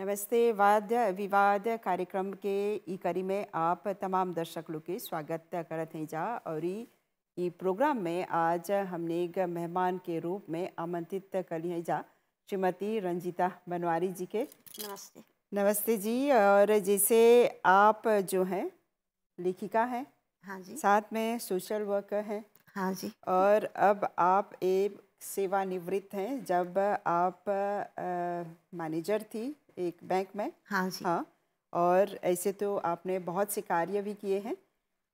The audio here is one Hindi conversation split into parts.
नमस्ते। वाद विवाद कार्यक्रम के ई कड़ी में आप तमाम दर्शक लोग के स्वागत करत हैं जा। और ई प्रोग्राम में आज हमने एक मेहमान के रूप में आमंत्रित करी हैं जा श्रीमती रंजीता बनवारी जी के। नमस्ते। नमस्ते जी। और जैसे आप जो हैं लेखिका हैं, हाँ जी। साथ में सोशल वर्कर हैं, हाँ जी। और अब आप एक सेवानिवृत्त हैं जब आप मैनेजर थी एक बैंक में। हाँ जी। हाँ। और ऐसे तो आपने बहुत से कार्य भी किए हैं।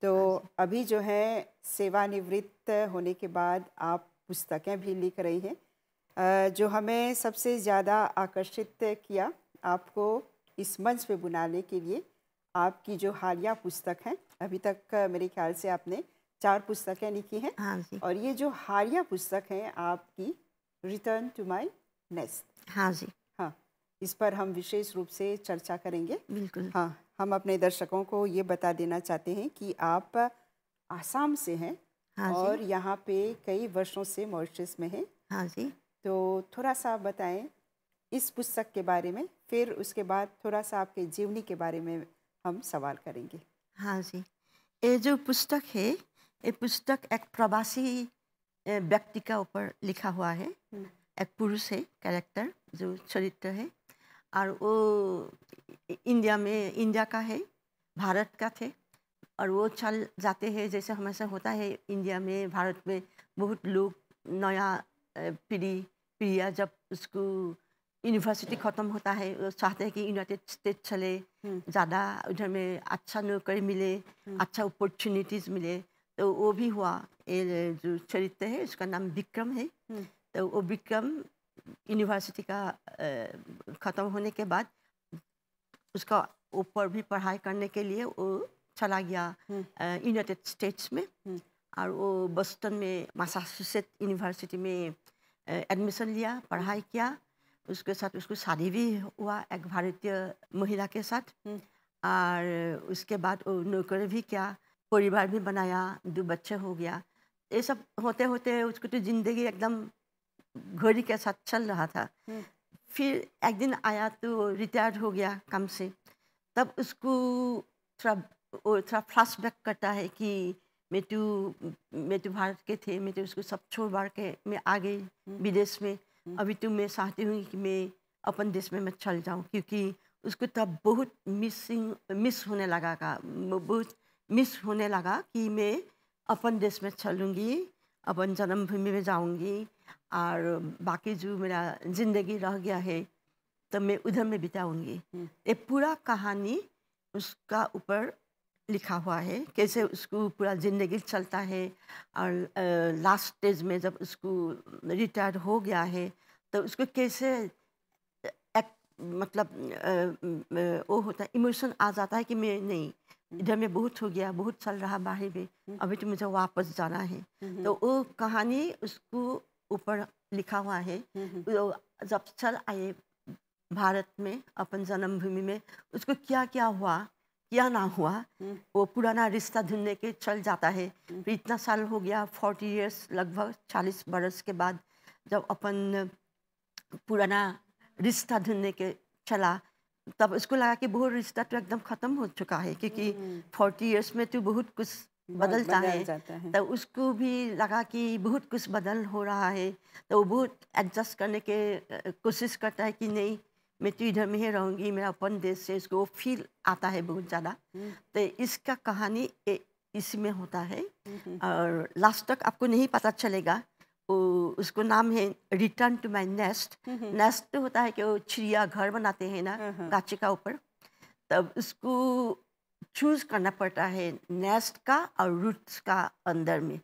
तो हाँ जी। अभी जो है सेवानिवृत्त होने के बाद आप पुस्तकें भी लिख रही हैं। जो हमें सबसे ज़्यादा आकर्षित किया आपको इस मंच पे बुलाने के लिए, आपकी जो हालिया पुस्तक है, अभी तक मेरे ख्याल से आपने 4 पुस्तकें लिखी हैं। हाँ जी। और ये जो हालिया पुस्तक है आपकी, रिटर्न टू माय नेस्ट। हाँ जी। हाँ, इस पर हम विशेष रूप से चर्चा करेंगे। बिल्कुल। हाँ, हम अपने दर्शकों को ये बता देना चाहते हैं कि आप आसाम से हैं हाँ जी। और यहाँ पे कई वर्षों से मॉरिशस में हैं। हाँ जी। तो थोड़ा सा बताएं इस पुस्तक के बारे में, फिर उसके बाद थोड़ा सा आपके जीवनी के बारे में हम सवाल करेंगे। हाँ जी। ये जो पुस्तक है, ये पुस्तक एक प्रवासी व्यक्ति का ऊपर लिखा हुआ है। एक पुरुष है, कैरेक्टर जो चरित्र है, और वो इंडिया का है, भारत का थे। और वो चल जाते हैं, जैसे हमेशा होता है इंडिया में, भारत में बहुत लोग नया पीढ़िया जब उसको यूनिवर्सिटी ख़त्म होता है, वो चाहते हैं कि यूनाइटेड स्टेट चले, ज़्यादा उधर में अच्छा नौकरी मिले, अच्छा अपॉर्चुनिटीज़ मिले। तो वो भी हुआ। ये जो चरित्र है उसका नाम विक्रम है। तो वो विक्रम यूनिवर्सिटी का ख़त्म होने के बाद उसका ऊपर भी पढ़ाई करने के लिए वो चला गया यूनाइटेड स्टेट्स में। और वो बोस्टन में मैसाचुसेट यूनिवर्सिटी में एडमिशन लिया, पढ़ाई किया। उसके साथ उसको शादी भी हुआ एक भारतीय महिला के साथ। और उसके बाद वो नौकरी भी किया, परिवार भी बनाया, 2 बच्चे हो गया। ये सब होते होते उसको तो ज़िंदगी एकदम घड़ी के साथ चल रहा था। फिर एक दिन आया तो रिटायर्ड हो गया काम से। तब उसको थोड़ा फ्लैशबैक करता है कि मैं तो भारत के थे, मैं तो उसको सब छोड़ बार के मैं आ गई विदेश में। अभी तो मैं चाहती हूँ कि मैं अपन देश में मैं चल जाऊँ, क्योंकि उसको तब बहुत मिस होने लगा कि मैं अपन देश में चलूँगी, अपन जन्मभूमि में जाऊँगी, और बाकी जो मेरा ज़िंदगी रह गया है तो मैं उधर में बिताऊँगी। ये पूरा कहानी उसका ऊपर लिखा हुआ है, कैसे उसको पूरा ज़िंदगी चलता है। और लास्ट स्टेज में जब उसको रिटायर हो गया है तो उसको कैसे एक मतलब वो होता है, इमोशन आ जाता है कि मैं नहीं, इधर में बहुत हो गया, बहुत चल रहा बाहर में, अभी तो मुझे वापस जाना है। तो वो कहानी उसको ऊपर लिखा हुआ है। वो जब चल आए भारत में, अपन जन्मभूमि में, उसको क्या क्या हुआ, क्या ना हुआ, वो पुराना रिश्ता ढूंढने के चल जाता है। फिर इतना साल हो गया, 40 इयर्स, लगभग 40 बरस के बाद जब अपन पुराना रिश्ता ढूंढने के चला, तब उसको लगा कि बहुत रिश्ता तो एकदम ख़त्म हो चुका है, क्योंकि 40 इयर्स में तो बहुत कुछ बदलता है। जाता है। तो उसको भी लगा कि बहुत कुछ बदल हो रहा है, तो वो बहुत एडजस्ट करने के कोशिश करता है कि नहीं, मैं तो इधर में ही रहूँगी, मेरा अपन देश से उसको फील आता है बहुत ज़्यादा। तो इसका कहानी इसमें होता है। और लास्ट तक आपको नहीं पता चलेगा। उसको नाम है return to my nest. Nest तो होता है कि वो चिड़िया घर बनाते हैं ना गाछी का ऊपर, तब उसको चूज करना पड़ता है नेस्ट का और रूट्स का अंदर में।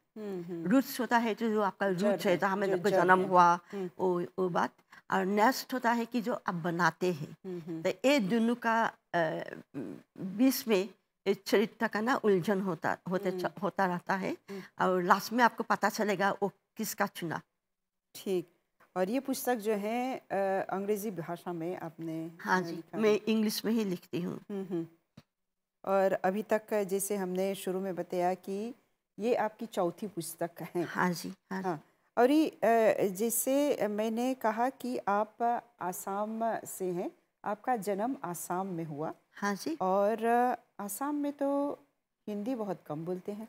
रूट्स होता है जो आपका रूट्स है, जहाँ में आपका जन्म हुआ, वो बात। और नेस्ट होता है कि जो आप बनाते हैं। तो ये दोनों का बीच में इस चरित्र का ना उलझन होता रहता है। और लास्ट में आपको पता चलेगा वो किसका चुना। ठीक। और ये पुस्तक जो है अंग्रेजी भाषा में आपने हाँ जी, लिखा मैं है। इंग्लिश में ही लिखती हूँ। और अभी तक जैसे हमने शुरू में बताया कि ये आपकी चौथी पुस्तक है। हाँ जी। हाँ जी। हाँ। और ये जैसे मैंने कहा कि आप आसाम से हैं, आपका जन्म आसाम में हुआ हाँ जी। और आसाम में तो हिंदी बहुत कम बोलते हैं।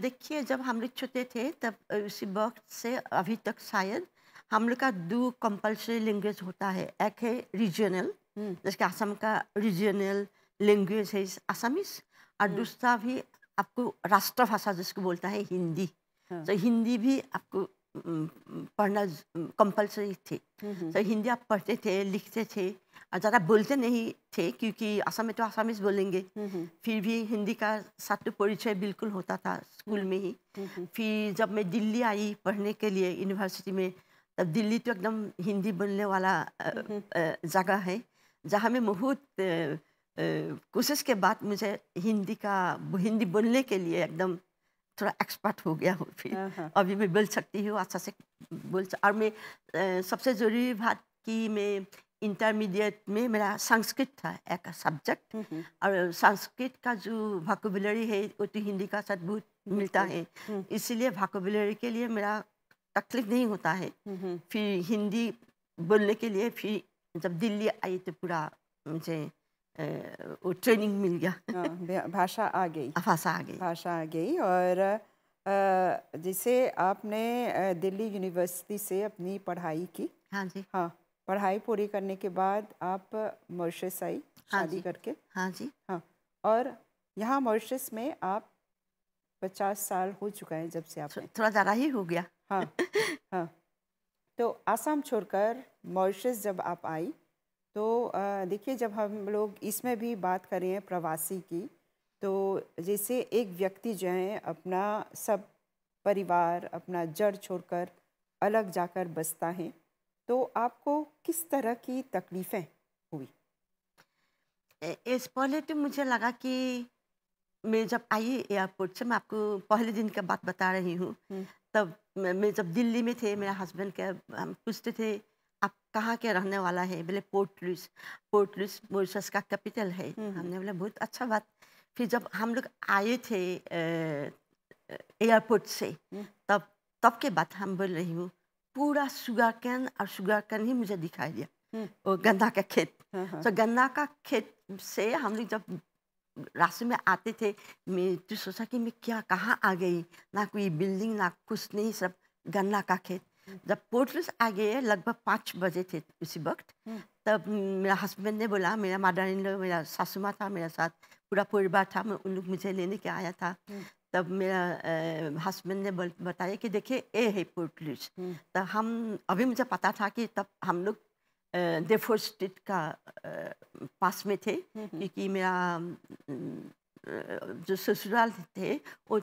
देखिए, जब हम लोग छोटे थे तब उसी वक़्त से अभी तक शायद हम लोग का 2 कंपल्सरी लैंग्वेज होता है। एक है रीजनल, हुँ, जैसे कि असम का रीजनल लैंग्वेज है असमीज़, और हुँ, दूसरा भी आपको राष्ट्रभाषा जिसको बोलता है हिंदी। हाँ, तो हिंदी भी आपको पढ़ना कंपल्सरी थी। हुँ, हुँ, तो हिंदी आप पढ़ते थे, लिखते थे और ज़्यादा बोलते नहीं थे क्योंकि असम में तो असमीज़ बोलेंगे। हुँ, हुँ, फिर भी हिंदी का साथ तो परिचय बिल्कुल होता था स्कूल हुँ, में ही। हुँ, हुँ, फिर जब मैं दिल्ली आई पढ़ने के लिए यूनिवर्सिटी में, तब दिल्ली तो एकदम हिंदी बोलने वाला हुँ, हुँ, जगह है, जहाँ मैं बहुत कोशिश के बाद मुझे हिंदी बोलने के लिए एकदम थोड़ा एक्सपर्ट हो गया हूँ फिर। हाँ, हाँ, अभी मैं बोल सकती हूँ अच्छा से और मैं सबसे ज़रूरी बात कि मैं इंटरमीडिएट में मेरा संस्कृत था एक सब्जेक्ट, हुँ, हुँ, और संस्कृत का जो वोकैब्युलरी है वो तो हिंदी का साथ बहुत मिलता बिल्कुल, है, हुँ, इसीलिए वोकैब्युलरी के लिए मेरा तकलीफ नहीं होता है। हुँ, हुँ, फिर हिंदी बोलने के लिए फिर जब दिल्ली आई तो पूरा मुझे वो ट्रेनिंग मिल गया। हाँ, भाषा आ गई। भाषा आ गई। भाषा आ गई और जैसे आपने दिल्ली यूनिवर्सिटी से अपनी पढ़ाई की। हाँ जी। हाँ, पढ़ाई पूरी करने के बाद आप मॉरिशस आई हाँ शादी जी। करके। हाँ जी। हाँ, और यहाँ मॉरिशस में आप 50 साल हो चुका है जब से आपने। थोड़ा ज़्यादा ही हो गया। हाँ, हाँ, तो आसाम छोड़कर मॉरिशस जब आप आई तो देखिए जब हम लोग इसमें भी बात करें प्रवासी की, तो जैसे एक व्यक्ति जो है अपना सब परिवार अपना जड़ छोड़कर अलग जाकर बसता है, तो आपको किस तरह की तकलीफ़ें हुई? इस पहले तो मुझे लगा कि मैं जब आई एयरपोर्ट से, मैं आपको पहले दिन का बात बता रही हूँ। हुँ, तब मैं जब दिल्ली में थे, मेरा हस्बैंड के हम पूछते थे आप कहाँ के रहने वाला है? बोले पोर्ट लुइस मॉरिशस का कैपिटल है। हुँ, हुँ, हमने बोला बहुत अच्छा बात। फिर जब हम लोग आए थे एयरपोर्ट से, हुँ, तब तब के बाद हम बोल रही हूँ, पूरा शुगर कैन ही मुझे दिखाई दिया। हुँ, वो गन्ना का खेत। हाँ, हाँ, तो गन्ना का खेत से हम लोग जब रास्ते में आते थे, मैं तो सोचा कि मैं क्या कहाँ आ गई, ना कोई बिल्डिंग ना कुछ नहीं, सब गन्ना का खेत। हुँ, जब पोर्टलस आ गए लगभग 5 बजे थे उसी वक्त, हुँ, तब मेरा हस्बैंड ने बोला, मेरा मदर इन लॉ मेरा सासू माँ था मेरे साथ, पूरा परिवार था, मैं उन लोग मुझे लेने के आया था। हुँ, तब मेरा हस्बैंड ने बताया कि देखिए ये है पोर्टलस। हुँ, तो हम अभी मुझे पता था कि तब हम लोग डेफोर स्ट्रीट का पास में थे, हुँ, हुँ, क्योंकि मेरा जो ससुराल थे वो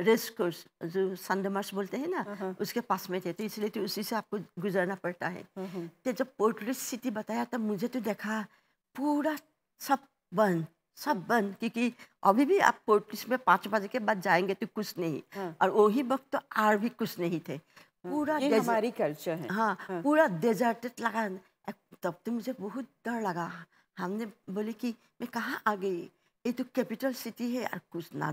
रेस कोर्स जो संडमार्श बोलते हैं ना, हाँ, हाँ, उसके पास में थे, तो इसलिए तो उसी से आपको गुजरना पड़ता है। हुँ, हुँ, तो जब पोर्टलस सिटी बताया तब मुझे तो देखा पूरा सब बंद, हुँ, सब बंद, क्योंकि अभी भी आप पोर्टलस में 5 बजे के बाद जाएंगे तो कुछ नहीं, हाँ, और वही वक्त तो और भी कुछ नहीं थे, हाँ, पूरा ये डेजर्ट। हमारी कल्चर है। हाँ, हाँ, पूरा डेज़र्टेड लगा। तब तो मुझे बहुत डर लगा। हमने बोले कि मैं कहाँ आ गई? ये तो कैपिटल सिटी है और कुछ ना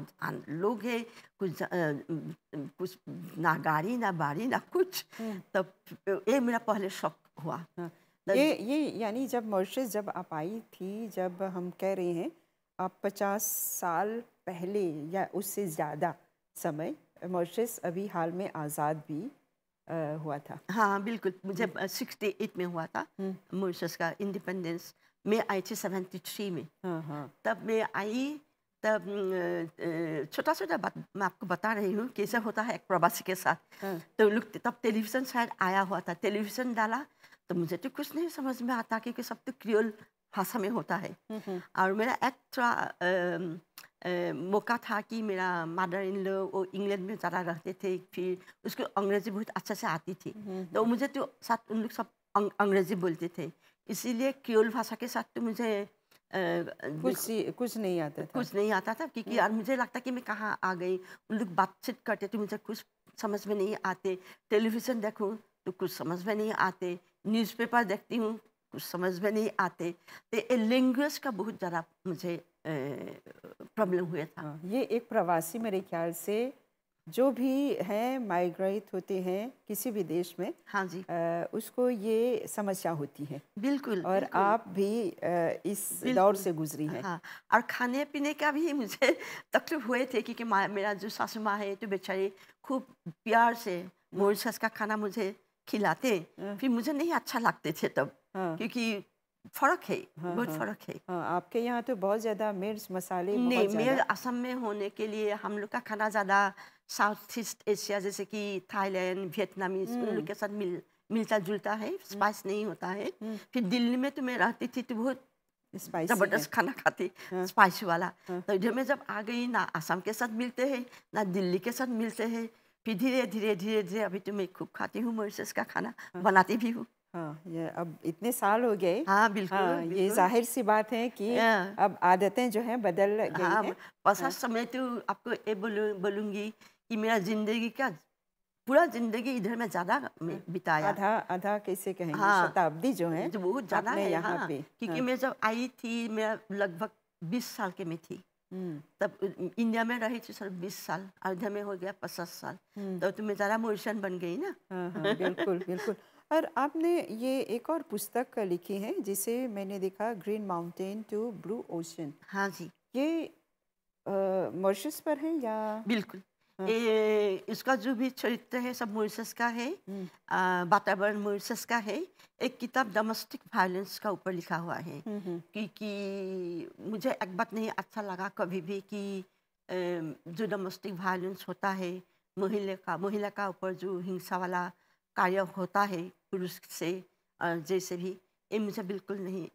लोग हैं, कुछ ना गाड़ी, ना बाड़ी, ना कुछ। हुँ, तब ये मेरा पहले शॉक हुआ। हाँ, तब ये यानी जब मॉरिशस जब आप आई थी, जब हम कह रहे हैं आप 50 साल पहले या उससे ज़्यादा समय, मॉरिशस अभी हाल में आज़ाद भी हुआ था। हाँ, बिल्कुल, मुझे हुँ, 68 में हुआ था हुँ, मॉरिशस का इंडिपेंडेंस। मैं आई थी 73 में। हाँ, हाँ, तब मैं आई, तब छोटा-छोटा बात मैं आपको बता रही हूँ, कैसे होता है एक प्रवासी के साथ। हाँ, तो लोग तब टेलीविज़न शायद आया हुआ था, टेलीविज़न डाला, तो मुझे तो कुछ नहीं समझ में आता क्योंकि सब तो क्रियोल भाषा में होता है। हुँ, हुँ, और मेरा एक थोड़ा मौका था कि मेरा मदर इन लॉ वो इंग्लैंड में ज़्यादा रहते थे, फिर उसको अंग्रेज़ी बहुत अच्छे से आती थी। हुँ, तो हुँ, मुझे तो साथ उन लोग सब अंग्रेज़ी बोलते थे, इसीलिए क्रियोल भाषा के साथ तो मुझे बिल्कुल कुछ नहीं आता था। कुछ नहीं आता था, क्योंकि हुँ, यार मुझे लगता कि मैं कहाँ आ गई। उन लोग बातचीत करते तो मुझे कुछ समझ में नहीं आते, टेलीविज़न देखूँ तो कुछ समझ में नहीं आते, न्यूज़पेपर देखती हूँ कुछ समझ में नहीं आते। तो ये लैंग्वेज का बहुत ज़्यादा मुझे प्रॉब्लम हुआ था। हाँ, ये एक प्रवासी मेरे ख्याल से जो भी हैं माइग्रेट होते हैं किसी भी देश में, हाँ जी, उसको ये समस्या होती है बिल्कुल, और बिल्कुल, आप भी इस दौर बिल्कुल। से गुजरी हैं। हाँ, और खाने-पीने का भी मुझे तकलीफ हुए थे क्योंकि मेरा जो सासू माँ है तो बेचारी खूब प्यार से मॉरिशस का खाना मुझे खिलाते, हाँ, फिर मुझे नहीं अच्छा लगते थे तब, हाँ, क्योंकि फ़र्क है, हाँ, बहुत हाँ, फ़र्क है। हाँ, आपके यहाँ तो बहुत ज़्यादा मिर्च मसाले नहीं, बहुत मैं ज़्यादा। असम में होने के लिए हम लोग का खाना ज़्यादा साउथ ईस्ट एशिया जैसे कि थाईलैंड, वियतनामीज़ उन लोग हम्म, के साथ मिलता-जुलता है, हम्म, स्पाइस नहीं होता है। हम्म, फिर दिल्ली में तो मैं रहती थी तो बहुत स्पाइसी है। ज़बरदस्त खाना खाती, हाँ, स्पाइसी वाला। हाँ, तो इधर मैं जब आ गई ना असम के साथ मिलते हैं, ना दिल्ली के साथ मिलते हैं। फिर धीरे-धीरे अभी तो मैं खूब खाती हूँ मॉरिशस का खाना, हाँ, बनाती भी हूँ। हाँ, ये अब इतने साल हो गए। हाँ, बिल्कुल, हाँ, ये बिल्कुल। जाहिर सी बात है कि अ अब आदतें जो हैं बदल गई हाँ, हैं। बसा हाँ, समय तो आपको ये बोलूँगी कि मेरा ज़िंदगी का पूरा ज़िंदगी इधर में ज़्यादा में हाँ, बिताया। आधा आधा कैसे कहेंगे, हाँ, शताब्दी जो है जो बहुत ज़्यादा आपने है, यहाँ हाँ, पे। क्योंकि हाँ, मैं जब आई थी, मैं लगभग 20 साल की मैं थी। हुँ, तब इंडिया में रही थी सिर्फ 20 साल और इधर में हो गया 50 साल। हुँ। तो मैं ज़्यादा मॉरिशन बन गई ना। हाँ, हाँ, बिल्कुल, बिल्कुल। और आपने ये एक और पुस्तक लिखी है जिसे मैंने देखा, green mountain to blue ocean. हाँ जी। ये मॉरिशस पर है या? बिल्कुल। हाँ, इसका जो भी चरित्र है सब मॉरिशस का है। हुँ, वातावरण मॉरिशस का है। एक किताब डोमेस्टिक वायलेंस का ऊपर लिखा हुआ है, हुँ, हुँ, क्योंकि मुझे एक बात नहीं अच्छा लगा कभी भी कि जो डोमेस्टिक वायलेंस होता है, महिला का ऊपर जो हिंसा वाला कार्य होता है पुरुष से, जैसे भी, ये मुझे बिल्कुल नहीं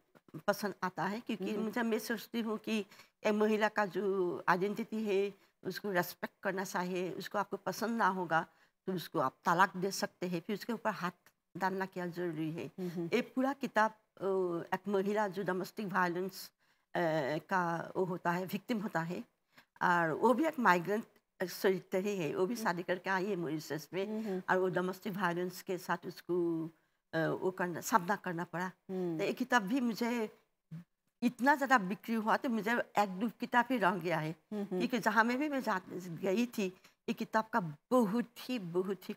पसंद आता है, हुँ, क्योंकि हुँ, मैं सोचती हूँ कि एक महिला का जो आइडेंटिटी है उसको रेस्पेक्ट करना चाहिए। उसको आपको पसंद ना होगा तो उसको आप तलाक दे सकते हैं, फिर उसके ऊपर हाथ डालना क्या ज़रूरी है। हुँ, हुँ, ये पूरा किताब एक महिला जो डोमेस्टिक वायलेंस का वो होता है, विक्टिम होता है, और वो भी एक माइग्रेंट चरित्र ही है। वो भी हुँ, शादी करके आई है मॉरिशस में, हुँ, हुँ, और वो डोमेस्टिक वायलेंस के साथ उसको वो करना सामना करना पड़ा। तो हुँ, ये किताब भी मुझे इतना ज़्यादा बिक्री हुआ तो मुझे एक दो किताब ही रह गया है, हुँ, हुँ। क्योंकि जहाँ में भी मैं गई थी, ये किताब का बहुत ही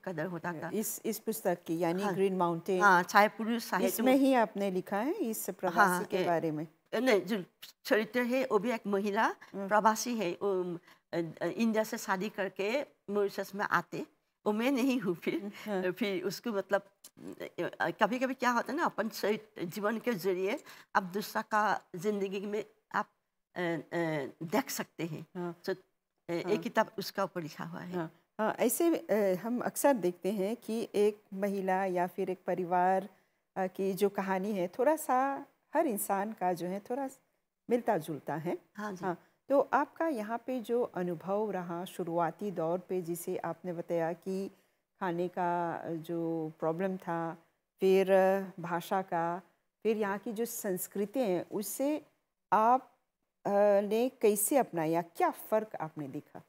कदर होता था। इस पुस्तक की यानी हाँ, ग्रीन माउंटेन, हाँ, चाहे पुरुष चाहे इसमें जो, ही आपने लिखा है इस प्रवासी हाँ, के बारे में? नहीं, जो चरित्र है वो भी एक महिला हुँ, प्रवासी है। वो इंडिया से शादी करके मॉरिशस में आते, वो मैं नहीं हूँ फिर। हुँ, हाँ, फिर उसको मतलब कभी-कभी क्या होता है ना, अपन जीवन के ज़रिए आप दूसरा का ज़िंदगी में आप देख सकते हैं। हाँ, तो एक हाँ। किताब उसका ऊपर लिखा हुआ है। हाँ, हाँ, ऐसे हम अक्सर देखते हैं कि एक महिला या फिर एक परिवार की जो कहानी है, थोड़ा-सा हर इंसान का जो है थोड़ा मिलता-जुलता है। हाँ जी। हाँ, तो आपका यहाँ पे जो अनुभव रहा शुरुआती दौर पे, जिसे आपने बताया कि खाने का जो प्रॉब्लम था, फिर भाषा का, फिर यहाँ की जो संस्कृति है, उससे आप ने कैसे अपनाया? क्या फ़र्क आपने देखा?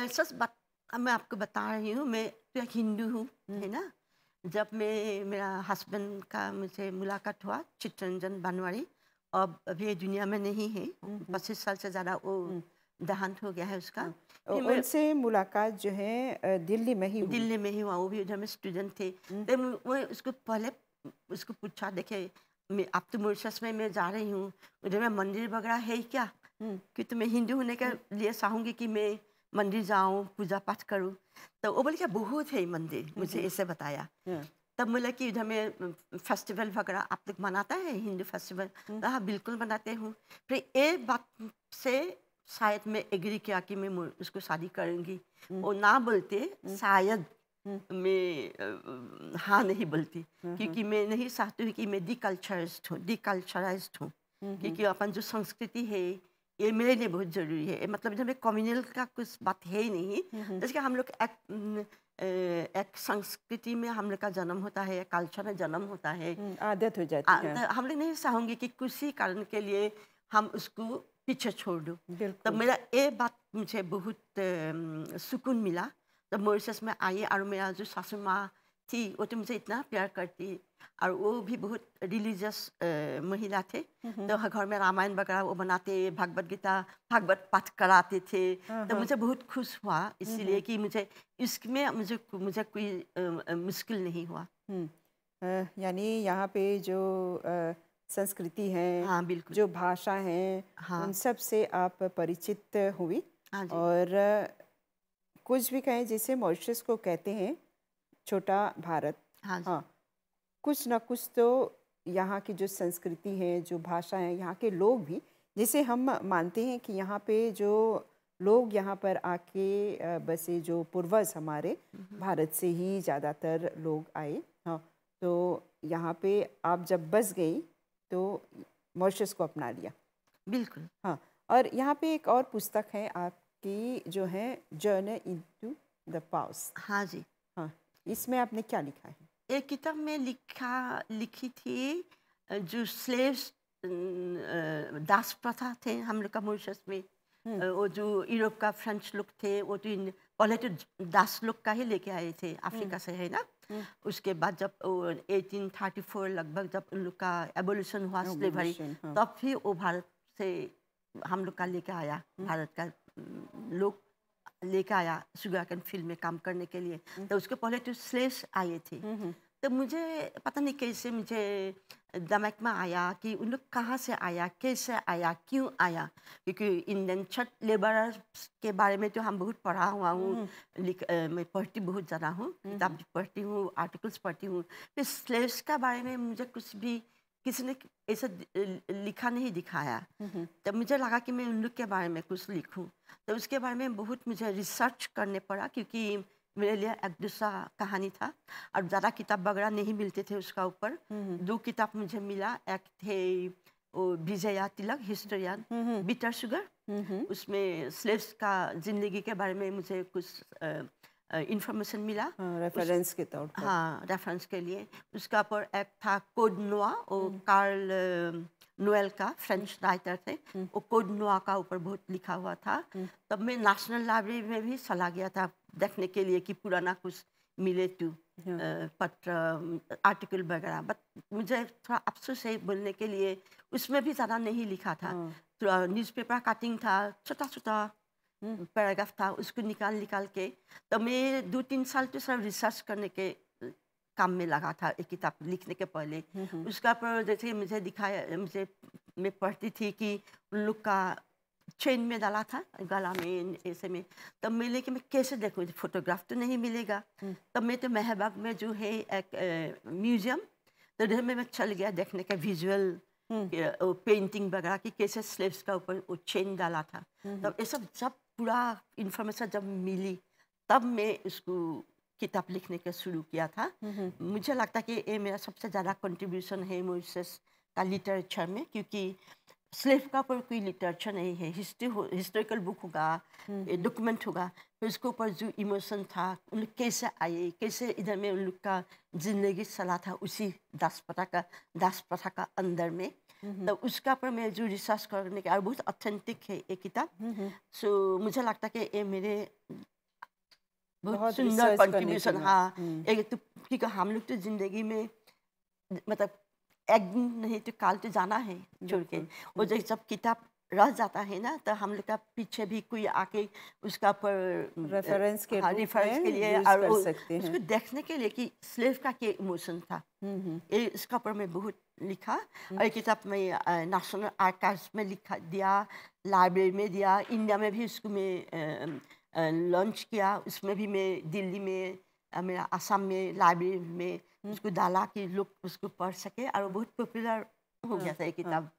सच बात मैं आपको बता रही हूँ, मैं तो एक हिंदू हूँ, हुँ, है ना? जब मैं मेरा हस्बैंड का मुझसे मुलाकात हुआ, चित्तरंजन बनवारी, अब अभी ये दुनिया में नहीं है, हुँ, हुँ, 25 साल से ज़्यादा वो हुँ। देहांत हो गया है उसका। हाँ, फिर मैं उनसे मुलाकात जो है दिल्ली में ही हुई। दिल्ली में ही हुआ, वो भी उधर में स्टूडेंट थे। हुँ, तो मैं उसको पहले उसको पूछा, देखिए मैं अब तो मॉरिशस में मैं जा रही हूँ, उधर में मंदिर वगैरह है क्या? हुँ, कि तो मैं हिंदू होने के हुँ, लिए चाहूँगी कि मैं मंदिर जाऊँ, पूजा पाठ करूँ। तो वो बोले कि बहुत है मंदिर, हुँ, मुझे हुँ, ऐसे बताया। हाँ, तब बोला कि इधर में फेस्टिवल वगैरह आप लोग मनाता है हिंदू फेस्टिवल? हुँ, तो हाँ, बिल्कुल मनाते हूँ। फिर ये बात से शायद मैं एग्री किया कि मैं उसको शादी करूँगी। हुँ, वो ना बोलते हुँ, शायद हुँ, मैं हाँ नहीं बोलती, हाँ, हाँ, क्योंकि मैं नहीं चाहती हूँ कि मैं डिकल्चराइज्ड हूँ, हुँ, हुँ, क्योंकि अपन जो संस्कृति है ये मेरे लिए बहुत ज़रूरी है। मतलब इधर में कम्युनल का कुछ बात है ही नहीं। हुँ, हुँ, जैसे कि हम लोग एक संस्कृति में हम लोग का जन्म होता है, एक कल्चर में जन्म होता है। हुँ, आदत हो जाती है। तो हम लोग नहीं चाहेंगे कि किसी कारण के लिए हम उसको पीछे छोड़ दूँ। तब बिल्कुल। मेरा ये बात मुझे बहुत सुकून मिला जब मॉरिशस में आई, और मेरा जो सासू माँ थी वो तो मुझे इतना प्यार करती। और वो भी बहुत रिलीजियस महिला थे। तो घर में रामायण वगैरह वो बनाते, भागवत गीता भागवत पाठ कराते थे। तो मुझे बहुत खुश हुआ इसीलिए कि मुझे इसमें मुझे मुझे कोई मुश्किल नहीं हुआ। यानी यहाँ पे जो संस्कृति है, हाँ बिल्कुल। जो भाषा है, हाँ उन सब से आप परिचित हुई। हाँ जी। और कुछ भी कहें, जैसे मॉरिशस को कहते हैं छोटा भारत। हाँ जी। हाँ, कुछ ना कुछ तो यहाँ की जो संस्कृति है, जो भाषा है, यहाँ के लोग भी, जैसे हम मानते हैं कि यहाँ पे जो लोग यहाँ पर आके बसे, जो पूर्वज हमारे भारत से ही ज़्यादातर लोग आए। हाँ, तो यहाँ पे आप जब बस गई तो मॉरिशस को अपना लिया। बिल्कुल। हाँ, और यहाँ पे एक और पुस्तक है आपकी जो है जर्नी इनटू द पास्ट। हाँ जी। हाँ, इसमें आपने क्या लिखा है? एक किताब में लिखी थी जो स्लेव्स, दास प्रथा थे हम लोग का मॉरिशस में। वो जो यूरोप का फ्रेंच लोग थे वो तो पहले तो दास लोग का ही लेके आए थे अफ्रीका से, है ना। उसके बाद जब 1834 लगभग जब उन लोग का एबोल्यूशन हुआ, स्लेवरी, हाँ। तब फिर वो भारत से हम लोग का लेके आया, भारत का लोग लेके आया शुगर कैन फील्ड में काम करने के लिए। तो उसके पहले तो स्लेव्स आए थे। तो मुझे पता नहीं कैसे मुझे दिमाग में आया कि उन लोग कहाँ से आया, कैसे आया, क्यों आया। क्योंकि इंडियन छठ लेबरर्स के बारे में तो हम बहुत पढ़ा हुआ हूँ, मैं पढ़ती बहुत ज़्यादा हूँ, किताब पढ़ती हूँ, आर्टिकल्स पढ़ती हूँ। तो स्लेव्स का बारे में मुझे कुछ भी किसी ने ऐसा लिखा नहीं दिखाया। तब मुझे लगा कि मैं उन लोग के बारे में कुछ लिखूं। तो उसके बारे में बहुत मुझे रिसर्च करने पड़ा, क्योंकि मेरे लिए एक दूसरा कहानी था और ज़्यादा किताब वगैरह नहीं मिलते थे उसका ऊपर। 2 किताब मुझे मिला। एक थे वो विजया तिलक, हिस्टोरियन, बिटर शुगर, उसमें स्लेव्स का जिंदगी के बारे में मुझे कुछ इंफॉर्मेशन मिला, रेफरेंस के तौर पर। हाँ रेफरेंस के लिए। उसका पर एक था कोड नोआ, वो कार्ल नोएल का फ्रेंच राइटर थे, वो कोड नोआ का ऊपर बहुत लिखा हुआ था। तब मैं नेशनल लाइब्रेरी में भी चला गया था देखने के लिए कि पुराना कुछ मिले तो पत्र आर्टिकल वगैरह। बट मुझे थोड़ा अफसोस है बोलने के लिए, उसमें भी ज़्यादा नहीं लिखा था। थोड़ा न्यूज़पेपर कटिंग था, छोटा छोटा पैराग्राफ था, उसको निकाल के। तो मैं 2-3 साल तो सब रिसर्च करने के काम में लगा था एक किताब लिखने के पहले। उसका पर जैसे मुझे दिखाया, मैं पढ़ती थी कि उन लोग का चेन में डाला था गला में ऐसे में। तब मैं लेके मैं कैसे देखूँ, फोटोग्राफ तो नहीं मिलेगा। तब मैं तो महबाग में जो है एक म्यूजियम, तो उधर में मैं चल गया देखने का विजुअल पेंटिंग वगैरह कि कैसे स्लेव्स का ऊपर वो चेन डाला था। तब ये सब जब पूरा इंफॉर्मेशन जब मिली, तब मैं उसको किताब लिखने का शुरू किया था। मुझे लगता है कि ये मेरा सबसे ज़्यादा कंट्रीब्यूशन है मॉरिशस का लिटरेचर में, क्योंकि स्लेव का ऊपर कोई लिटरेचर नहीं है। हिस्टोरिकल बुक होगा, डॉक्यूमेंट होगा, फिर उसके ऊपर जो इमोशन था, उन लोग कैसे आए, कैसे इधर में उन लोग का जिंदगी चला था उसी दास प्रथा का अंदर में। तो उसका पर मैं जो रिसर्च करने के, और बहुत ऑथेंटिक है ये किताब। सो मुझे लगता है कि ये मेरे बहुत सुंदर कंट्रीब्यूशन। हाँ, एक तो क्योंकि हम लोग तो जिंदगी में मतलब एक दिन नहीं तो काल तो जाना है छोड़ के। और जब किताब रह जाता है ना, तो हम लोग का पीछे भी कोई आके उसका पर रेफरेंस के लिए और उसको देखने के लिए कि स्लेव का क्या इमोशन था। ये इसका पर मैं बहुत लिखा। और किताब में नेशनल आर्काइव्स में लिखा दिया, लाइब्रेरी में दिया, इंडिया में भी उसको मैं लॉन्च किया। उसमें भी मैं दिल्ली में, मेरा आसाम में लाइब्रेरी में उसको डाला कि लोग उसको पढ़ सके, और बहुत पॉपुलर हो गया था ये किताब।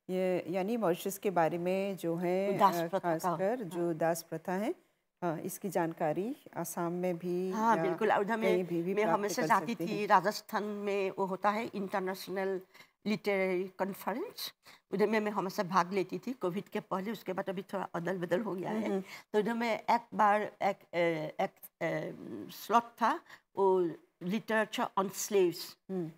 ये यानी मॉरिशस के बारे में जो है खासकर जो दास प्रथा है, इसकी जानकारी आसाम में भी, हाँ बिल्कुल। उधर में मैं हमेशा जाती थी। राजस्थान में वो होता है इंटरनेशनल लिटरेरी कॉन्फ्रेंस, उधर में मैं हमेशा भाग लेती थी कोविड के पहले। उसके बाद अभी थोड़ा अदल बदल हो गया है। तो उधर में एक बार एक स्लॉट था, वो लिटरेचर ऑन स्लेव्स।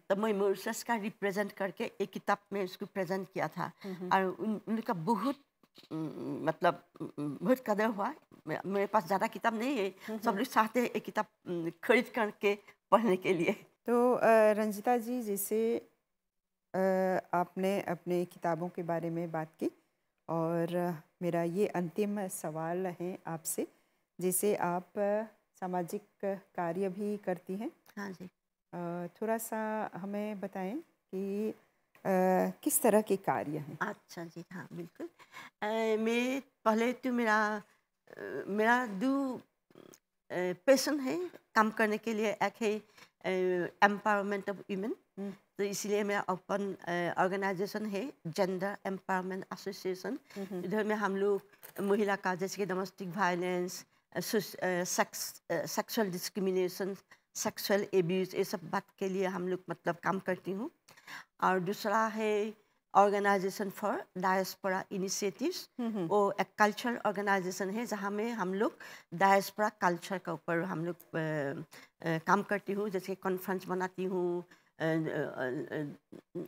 तब मैं मॉरिशस का रिप्रेजेंट करके एक किताब में उसको प्रेजेंट किया था। और उनका बहुत मतलब बहुत कदर हुआ। मेरे पास ज़्यादा किताब नहीं है, सब लोग चाहते हैं एक किताब खरीद करके पढ़ने के लिए। तो रंजिता जी, जैसे आपने अपने किताबों के बारे में बात की, और मेरा ये अंतिम सवाल है आपसे, जैसे आप सामाजिक कार्य भी करती हैं, हाँ जी। थोड़ा सा हमें बताएं कि किस तरह के कार्य हैं। अच्छा जी, हाँ बिल्कुल। मैं पहले तो मेरा दो पैशन है काम करने के लिए। एक है एम्पावरमेंट ऑफ वुमेन, हम्म, तो इसलिए मेरा ओपन ऑर्गेनाइजेशन है जेंडर एम्पावरमेंट एसोसिएशन। हम्म, इधर में हम लोग महिला का जैसे कि domestic violence, sexual discrimination, sexual abuse, ये सब बात के लिए हम लोग मतलब काम करती हूँ। और दूसरा है ऑर्गेनाइजेशन फॉर डायस्पोरा इनिशिएटिव्स। हम्म, वो एक कल्चरल ऑर्गेनाइजेशन है जहाँ में हम लोग डायस्पोरा कल्चर के ऊपर हम लोग काम करती हूँ। जैसे कॉन्फ्रेंस बनाती हूँ।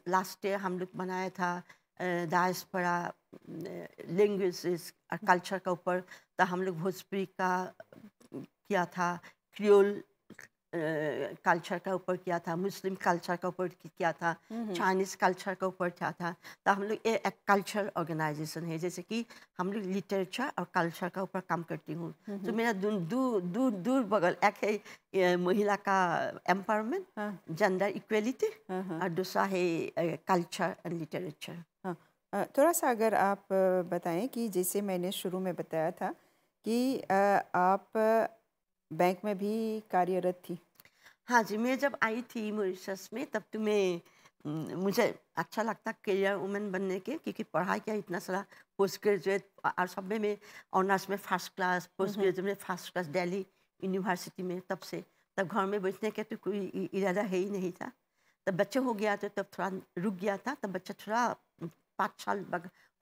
लास्ट ईयर हम लोग बनाया था डायस्पोरा लैंग्वेजेस और कल्चर के ऊपर। तो हम लोग भोजपुरी का किया था, क्रियोल कल्चर का ऊपर किया था, मुस्लिम कल्चर का ऊपर किया था, चाइनीज़ कल्चर का ऊपर किया था। तो हम लोग ये एक कल्चर ऑर्गेनाइजेशन है, जैसे कि हम लोग लिटरेचर और कल्चर का ऊपर काम करती हूँ। तो मेरा दूर दूर दूर बगल एक है ये महिला का एम्पावरमेंट, हाँ, जेंडर इक्वेलिटी, हाँ, हाँ, और दूसरा है कल्चर एंड लिटरेचर। हाँ। थोड़ा सा अगर आप बताएं कि जैसे मैंने शुरू में बताया था कि आप बैंक में भी कार्यरत थी। हाँ जी, मैं जब आई थी मॉरिशस में तब तो मुझे अच्छा लगता करियर वुमेन बनने के, क्योंकि पढ़ाई किया इतना सारा, पोस्ट ग्रेजुएट और सब में मैं ऑनर्स में फर्स्ट क्लास, पोस्ट ग्रेजुएट में फर्स्ट क्लास दिल्ली यूनिवर्सिटी में। तब घर में बैठने के तो कोई इरादा है ही नहीं था। तब बच्चे हो गया तो तब थोड़ा रुक गया था। तब बच्चा थोड़ा 5 साल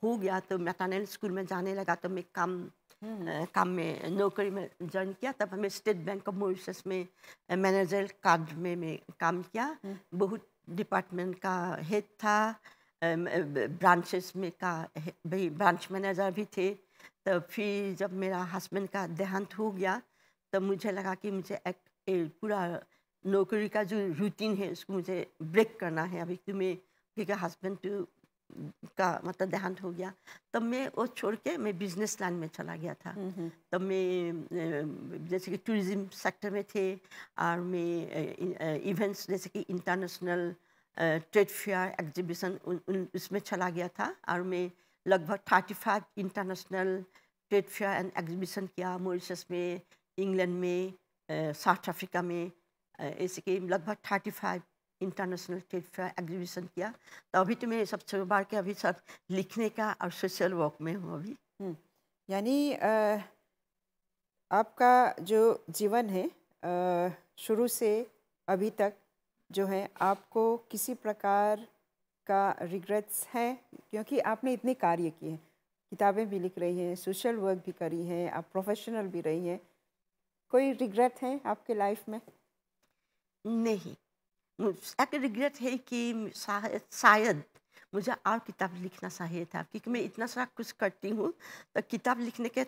हो गया तो मैटरनल स्कूल में जाने लगा। तो मैं काम में नौकरी में ज्वाइन किया। तब हमें स्टेट बैंक ऑफ मॉरिशस में मैनेजर कार्ड में मैं काम किया। बहुत डिपार्टमेंट का हेड था, ब्रांचेस में का भाई ब्रांच मैनेजर भी थे। तो फिर जब मेरा हस्बैंड का देहांत हो गया तब मुझे लगा कि मुझे एक पूरा नौकरी का जो रूटीन है उसको मुझे ब्रेक करना है अभी। क्योंकि हस्बैंड का मतलब देहांत हो गया। तब मैं वो छोड़ के मैं बिजनेस लाइन में चला गया था। तब मैं जैसे कि टूरिज्म सेक्टर में थे, और मैं इवेंट्स जैसे कि इंटरनेशनल ट्रेड फेयर एग्जीबिशन उसमें चला गया था। और मैं लगभग 35 international trade fair and exhibition किया, मॉरिशस में, इंग्लैंड में, साउथ अफ्रीका में। ऐसे कि लगभग 35 इंटरनेशनल ट्रेड फेयर एग्जीबिशन किया। तो अभी तो मैं सब छोड़ बार के अभी सब लिखने का और सोशल वर्क में हूँ अभी। यानी आपका जो जीवन है शुरू से अभी तक जो है, आपको किसी प्रकार का रिग्रेट्स है? क्योंकि आपने इतने कार्य किए हैं, किताबें भी लिख रही हैं, सोशल वर्क भी करी हैं, आप प्रोफेशनल भी रही हैं, कोई रिग्रेट है आपके लाइफ में? नहीं, एक रिग्रेट है कि शायद मुझे और किताब लिखना चाहिए था, क्योंकि मैं इतना सारा कुछ करती हूँ। तो किताब लिखने के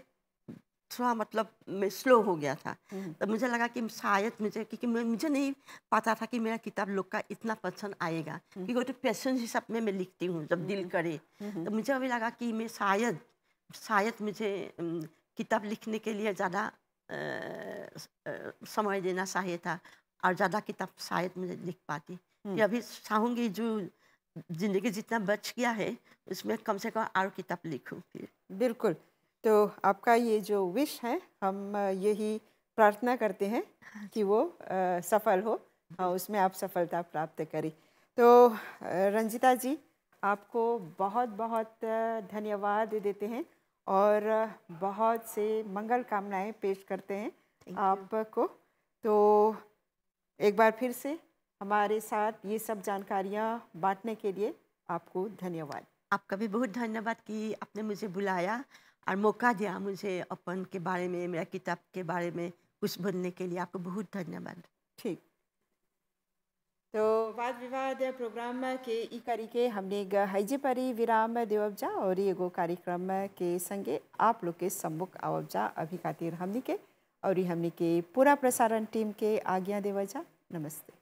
थोड़ा मतलब मैं स्लो हो गया था। तो मुझे लगा कि शायद क्योंकि मुझे नहीं पता था कि मेरा किताब लोग का इतना पसंद आएगा, क्योंकि वो तो पैशन हिसाब में मैं लिखती हूँ जब दिल करे। तो मुझे अभी लगा कि मैं शायद मुझे किताब लिखने के लिए ज़्यादा समय देना चाहिए था, और ज़्यादा किताब शायद मुझे लिख पाती। कि अभी चाहूँगी जो ज़िंदगी जितना बच गया है उसमें कम से कम और किताब लिखूँ फिर। बिल्कुल। तो आपका ये जो विश है, हम यही प्रार्थना करते हैं कि वो सफल हो, उसमें आप सफलता प्राप्त करें। तो रंजिता जी, आपको बहुत बहुत धन्यवाद देते हैं, और बहुत से मंगल कामनाएं पेश करते हैं थैंक यू। आपको। तो एक बार फिर से हमारे साथ ये सब जानकारियाँ बांटने के लिए आपको धन्यवाद। आपका भी बहुत धन्यवाद कि आपने मुझे बुलाया और मौका दिया मुझे अपन के बारे में, मेरा किताब के बारे में कुछ बोलने के लिए। आपको बहुत धन्यवाद। ठीक। तो वाद विवाद प्रोग्राम के ई करी के हमने हईजे परी विराम देवबजा, और एगो कार्यक्रम के संगे आप लोग के सम्मुख आवबजा अभी खातिर हमनी के, और हमनी के पूरा प्रसारण टीम के आज्ञा देवजा। नमस्ते।